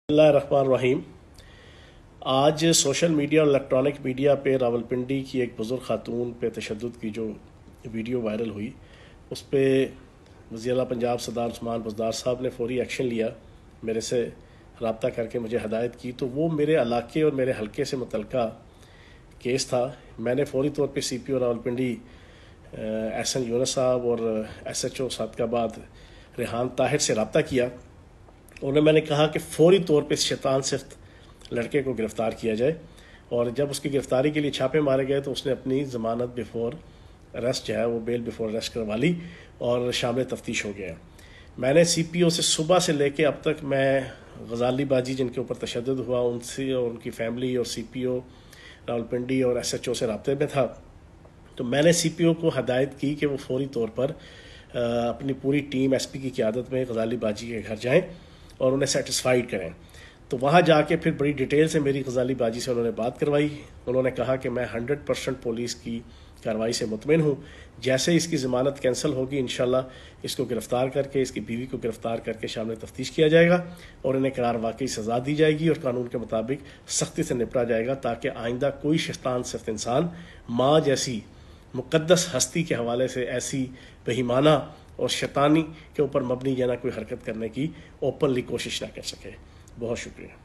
बिस्मिल्लाहिर्रहमानिर्रहीम। आज social media और इलेक्ट्रॉनिक मीडिया पे रावलपिंडी की एक बुज़ुर्ग खातून पे तशद्दुद की जो वीडियो वायरल हुई, उस पर वज़ीर पंजाब सरदार उस्मान बुज़दार साहब ने फौरी एक्शन लिया, मेरे से रब्ता करके मुझे हदायत की। तो वो मेरे इलाके और मेरे हलके से मुतल्लिका केस था। मैंने फौरी तौर पर CPO रावलपिंडी एहसन यूनुस साहब और SHO सादकाबाद रेहान ताहिर से रब्ता किया। उन्हें मैंने कहा कि फौरी तौर पे शैतान सिफ्त लड़के को गिरफ़्तार किया जाए, और जब उसकी गिरफ़्तारी के लिए छापे मारे गए तो उसने अपनी ज़मानत बिफोर अरेस्ट जो है वो बेल बिफोर अरेस्ट करवा ली और शामिल तफ्तीश हो गया। मैंने CPO से सुबह से लेके अब तक मैं गजाली बाजी जिनके ऊपर तशद्दुद हुआ उनसे और उनकी फैमिली और CPO रावलपिंडी और SHO से रब्ते में था। तो मैंने CPO को हदायत की कि वो फौरी तौर पर अपनी पूरी टीम SP की क़यादत में गजाली बाजी के घर जाएँ और उन्हें सेटिस्फाइड करें। तो वहाँ जाके फिर बड़ी डिटेल से मेरी गजाली बाजी से उन्होंने बात करवाई। उन्होंने कहा कि मैं 100% पुलिस की कार्रवाई से मुतमिन हूँ। जैसे इसकी ज़मानत कैंसिल होगी इंशाल्लाह इसको गिरफ़्तार करके इसकी बीवी को गिरफ़्तार करके शामिल तफ्तीश किया जाएगा और इन्हें करार वाकई सज़ा दी जाएगी और कानून के मुताबिक सख्ती से निपटा जाएगा, ताकि आइंदा कोई शैतान सिर्फ इंसान माँ जैसी मुक़द्दस हस्ती के हवाले से ऐसी बेईमाना और शैतानी के ऊपर मबनी या ना कोई हरकत करने की ओपनली कोशिश ना कर सके। बहुत शुक्रिया।